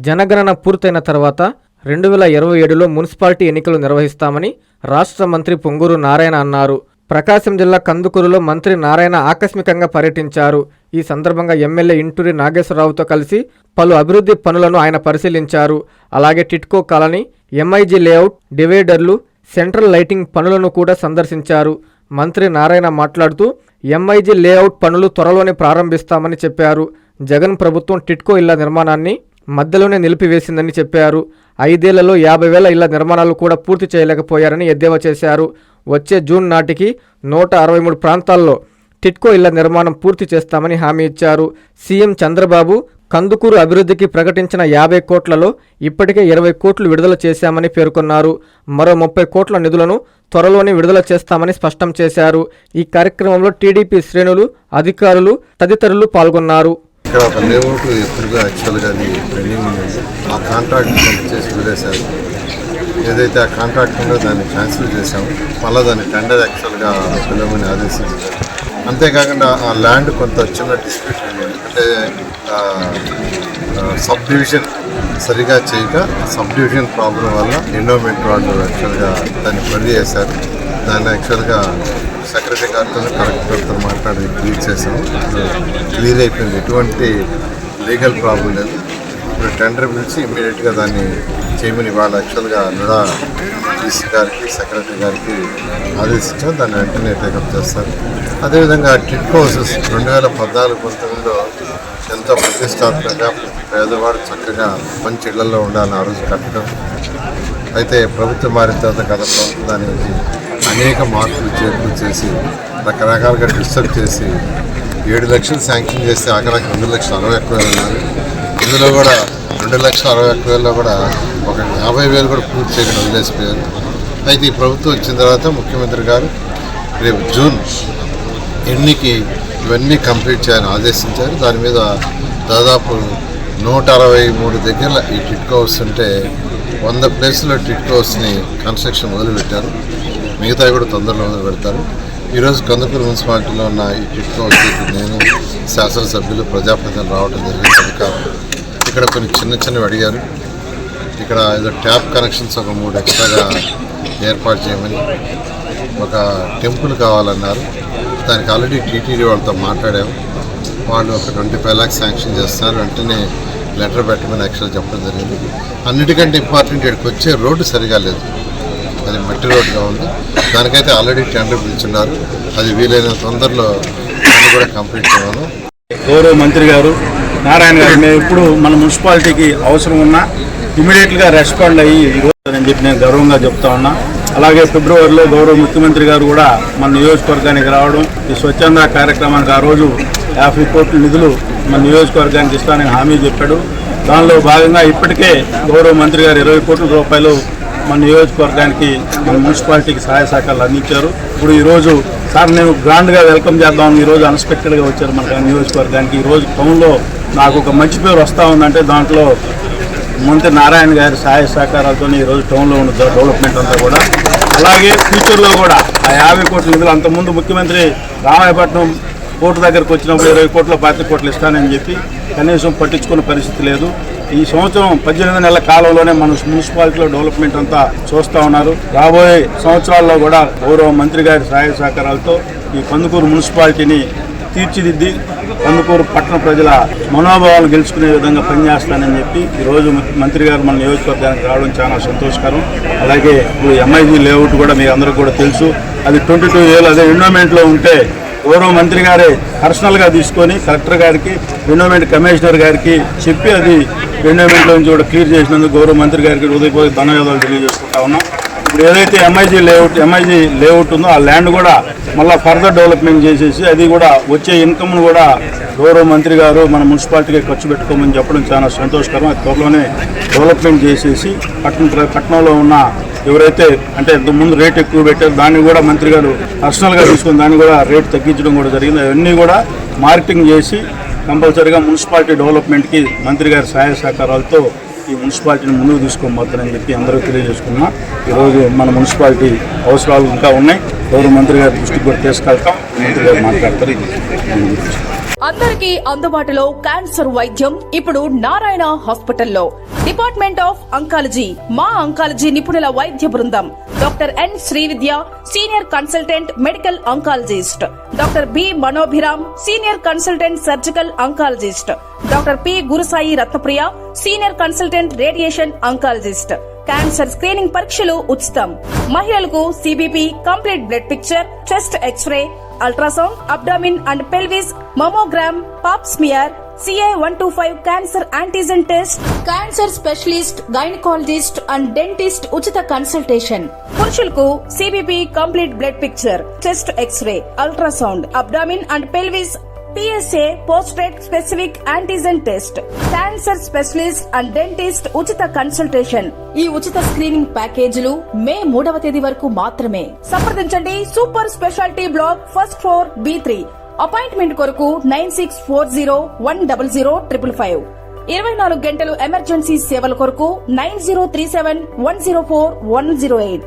జనగణన పూర్తయిన తర్వాత 2027లో మున్సిపాలిటీ ఎన్నికలు నిర్వహిస్తామని రాష్ట్ర మంత్రి పొంగూరు నారాయణ అన్నారు. ప్రకాశం జిల్లా కందుకూరులో మంత్రి నారాయణ ఆకస్మికంగా పర్యటించారు. ఈ సందర్భంగా ఎమ్మెల్యే ఇంటూరి నాగేశ్వరరావుతో కలిసి పలు అభివృద్ధి పనులను ఆయన పరిశీలించారు. అలాగే టిట్కో కాలనీ, ఎంఐజీ లేఅవుట్, డివైడర్లు, సెంట్రల్ లైటింగ్ పనులను కూడా సందర్శించారు. మంత్రి నారాయణ మాట్లాడుతూ ఎంఐజీ లేఅవుట్ పనులు త్వరలోనే ప్రారంభిస్తామని చెప్పారు. జగన్ ప్రభుత్వం టిట్కో ఇళ్ల నిర్మాణాన్ని మధ్యలోనే నిలిపివేసిందని చెప్పారు. 5 ఏళ్లలో 50,000 ఇళ్ల నిర్మాణాలు కూడా పూర్తి చేయలేకపోయారని ఎద్దేవా చేశారు. వచ్చే జూన్ నాటికి 163 ప్రాంతాల్లో టిట్కో ఇళ్ల నిర్మాణం పూర్తి చేస్తామని హామీ ఇచ్చారు. సీఎం చంద్రబాబు కందుకూరు అభివృద్ధికి ప్రకటించిన 50 కోట్లలో ఇప్పటికే 20 కోట్లు విడుదల చేశామని పేర్కొన్నారు. మరో 30 కోట్ల నిధులను త్వరలోనే విడుదల చేస్తామని స్పష్టం చేశారు. ఈ కార్యక్రమంలో టీడీపీ శ్రేణులు, అధికారులు తదితరులు పాల్గొన్నారు. ఇక్కడ ఒక లేఅవుట్ ఎప్పుడుగా యాక్చువల్గా అది పెండింగ్ ఉంది. ఆ కాంట్రాక్ట్ చేసి వదిలేశారు. ఏదైతే ఆ కాంట్రాక్ట్ ఉందో దాన్ని క్యాన్సిల్ చేశాము. మళ్ళీ దాన్ని టెండర్ యాక్చువల్గా పిలవమని ఆదేశించారు. అంతేకాకుండా ఆ ల్యాండ్ కొంత చిన్న డిస్ప్యూట్ ఉంది. అంటే సబ్ డివిజన్ సరిగా చేయక సబ్ డివిజన్ ప్రాబ్లం వల్ల ఎండోమెంట్ వాళ్ళు యాక్చువల్గా దాన్ని క్వరీ చేశారు. దాన్ని యాక్చువల్గా సెక్రటరీ గారితో కలెక్టర్తో మాట్లాడి క్లియర్ చేసాము. క్లియర్ అయిపోయింది. ఎటువంటి లీగల్ ప్రాబ్లం లేదు. ఇప్పుడు టెండర్ పిలిచి ఇమ్మీడియట్గా దాన్ని చేయమని వాళ్ళు యాక్చువల్గా నుడా డీసీ గారికి, సెక్రటరీ గారికి ఆదేశించాం. దాన్ని వెంటనే టేకప్ చేస్తారు. అదేవిధంగా టిట్కో హౌసెస్ 2014-19లో ఎంతో ప్రతిష్టాత్మకంగా పేదవాడు చక్కగా మంచి ఇళ్లలో ఉండాలని ఆ రోజు కట్టడం. అయితే ప్రభుత్వం మారిన తర్వాత గత ప్రభుత్వం దానికి అనేక మార్పులు చేర్పులు చేసి రకరకాలుగా డిస్టర్బ్ చేసి 7 లక్షలు శాంక్షన్ చేసి ఆఖరికి 2,61,000 అన్నారు. ఇందులో కూడా 2,61,000లో కూడా ఒక 50,000 కూడా పూర్తి చేయకుండా వదిలేసిపోయారు. అయితే ఈ ప్రభుత్వం వచ్చిన తర్వాత ముఖ్యమంత్రి గారు రేపు జూన్ ఎన్నికి ఇవన్నీ కంప్లీట్ చేయాలని ఆదేశించారు. దాని మీద దాదాపు 163 దగ్గర ఈ టిట్కో హౌస్ ఉంటే 100 ప్లేసుల్లో టిట్కో హౌస్ని కన్స్ట్రక్షన్ మొదలుపెట్టారు. మిగతా కూడా తొందరలో మొదలు పెడతారు. ఈరోజు కందుకూరు మున్సిపాలిటీలో ఉన్న ఈ టిట్కో హౌస్ నేను శాసనసభ్యులు, ప్రజాప్రతినిధులు రావడం జరిగింది. అధికారులు ఇక్కడ కొన్ని చిన్నవి అడిగారు. ఇక్కడ ఏదో ట్యాప్ కనెక్షన్స్ ఒక 3 ఎక్స్ట్రాగా ఏర్పాటు చేయమని, ఒక టెంపుల్ కావాలన్నారు. దానికి ఆల్రెడీ టీటీడీ వాళ్ళతో మాట్లాడాము. వాళ్ళు ఒక 25 lakhs శాంక్షన్ చేస్తున్నారు. వెంటనే లెటర్ పెట్టమని యాక్చువల్ చెప్పడం జరిగింది. అన్నిటికంటే ఇంపార్టెంట్ ఇక్కడికి వచ్చే రోడ్డు సరిగా లేదు. అది మట్టి రోడ్డుగా ఉంది. దానికైతే ఆల్రెడీ టెండర్ పిలుచున్నారు. అది వీలైన తొందరలో దాన్ని కూడా కంప్లీట్ చేయాలి. గౌరవ మంత్రి గారు నారాయణ గారు మేము ఇప్పుడు మన మున్సిపాలిటీకి అవసరం ఉన్నా ఇమీడియట్గా రెస్పాండ్ అయ్యి ఈరోజు అని చెప్పి నేను గర్వంగా చెప్తా ఉన్నా. అలాగే ఫిబ్రవరిలో గౌరవ ముఖ్యమంత్రి గారు కూడా మన నియోజకవర్గానికి రావడం, ఈ స్వచ్ఛంద కార్యక్రమానికి ఆ రోజు 50 కోట్ల నిధులు మన నియోజకవర్గానికి ఇస్తానని హామీ చెప్పాడు. దానిలో భాగంగా ఇప్పటికే గౌరవ మంత్రి గారు 20 కోట్ల రూపాయలు మన నియోజకవర్గానికి, మన మున్సిపాలిటీకి సహాయ సహకారాలు అందించారు. ఇప్పుడు ఈరోజు సార్ నేను గ్రాండ్గా వెల్కమ్ చేద్దామని ఈరోజు అన్ఎక్స్పెక్టెడ్గా వచ్చారు మన నియోజకవర్గానికి. ఈరోజు టౌన్లో నాకు ఒక మంచి పేరు వస్తూ ఉందంటే దాంట్లో మంత్రి నారాయణ గారి సహాయ సహకారాలతో ఈరోజు టౌన్లో ఉన్న డెవలప్మెంట్ అంతా కూడా. అలాగే ఫ్యూచర్లో కూడా ఆ 50 కోట్ల నిధులు అంతకుముందు ముఖ్యమంత్రి రామాయపట్నం కోర్టు దగ్గరకు వచ్చినప్పుడు 20 కోట్లు 25 కోట్లు ఇస్తానని చెప్పి కనీసం పట్టించుకున్న పరిస్థితి లేదు. ఈ సంవత్సరం 18 నెలల కాలంలోనే మన మున్సిపాలిటీలో డెవలప్మెంట్ అంతా చూస్తూ ఉన్నారు. రాబోయే సంవత్సరాల్లో కూడా గౌరవ మంత్రి గారి సహాయ సహకారాలతో ఈ కందుకూరు మున్సిపాలిటీని తీర్చిదిద్ది కందుకూరు పట్టణ ప్రజల మనోభావాలు గెలుచుకునే విధంగా పనిచేస్తానని చెప్పి ఈరోజు మంత్రి గారు మన నియోజకవర్గానికి రావడం చాలా సంతోషకరం. అలాగే ఇప్పుడు ఎంఐజీ లేఅవుట్ కూడా మీ అందరికీ కూడా తెలుసు. అది 22 ఏళ్ళు అదే ఎండోమెంట్లో ఉంటే గౌరవ మంత్రి గారే పర్సనల్గా తీసుకొని కలెక్టర్ గారికి, ఎండోమెంట్ కమిషనర్ గారికి చెప్పి అది ఎండోమెంట్లో నుంచి కూడా క్లియర్ చేసినందుకు గౌరవ మంత్రి గారికి హృదయపూర్వక ధన్యవాదాలు తెలియజేసుకుంటా ఉన్నాం. ఇప్పుడు ఏదైతే ఎంఐజీ లేఅవుట్ ఉందో ఆ ల్యాండ్ కూడా మళ్ళీ ఫర్దర్ డెవలప్మెంట్ చేసేసి అది కూడా వచ్చే ఇన్కమ్ను కూడా గౌరవ మంత్రి గారు మన మున్సిపాలిటీకి ఖర్చు పెట్టుకోమని చెప్పడం చాలా సంతోషకరం. అది త్వరలోనే డెవలప్మెంట్ చేసేసి పట్టణంలో ఉన్న ఎవరైతే అంటే ఇంతకుముందు రేట్ ఎక్కువ పెట్టారు దాన్ని కూడా మంత్రి గారు పర్సనల్గా తీసుకుని దాన్ని కూడా రేట్ తగ్గించడం కూడా జరిగింది. అవన్నీ కూడా మార్కెటింగ్ చేసి కంపల్సరీగా మున్సిపాలిటీ డెవలప్మెంట్కి మంత్రి గారి సహాయ సహకారాలతో ఈ మున్సిపాలిటీని ముందుకు తీసుకోబోతానని చెప్పి అందరూ తెలియజేసుకున్నాం. ఈరోజు మన మున్సిపాలిటీ అవసరాలు ఇంకా ఉన్నాయి. గౌరవ మంత్రి గారి దృష్టికి కూడా తీసుకెళ్తాం. మంత్రి గారు మాట్లాడతారు. అందరికీ అందుబాటులో క్యాన్సర్ వైద్యం ఇప్పుడు నారాయణ హాస్పిటల్లో. Department of oncology. మా అంకాలజీ నిపుణుల వైద్య బృందం. Doctor N Srividya, senior consultant medical oncologist. Doctor B Manobhiram, senior consultant surgical oncologist. Doctor P Gurusai Ratnapriya, senior consultant radiation oncologist. Cancer screening పరీక్షలు ఉచితం. మహిళలకు CBP, complete blood picture, chest X ray, ultrasound, abdomen and pelvis, mammogram, pap smear, CA-125 cancer antigen test, cancer specialist, gynaecologist and dentist ఉచిత consultation. పురుషులకు CBP, complete blood picture, chest X ray, ultrasound, abdomen and pelvis, PSA పోస్ట్రేట్ specific antigen test, cancer specialist and dentist ఉచిత consultation. ఈ ఉచిత screening ప్యాకేజీలు మే 3వ తేదీ వరకు మాత్రమే. సంప్రదించండి super speciality block, first floor, B3. Appointment కొరకు 9640100555. 24 గంటలు ఎమర్జెన్సీ సేవల కొరకు 9037104108.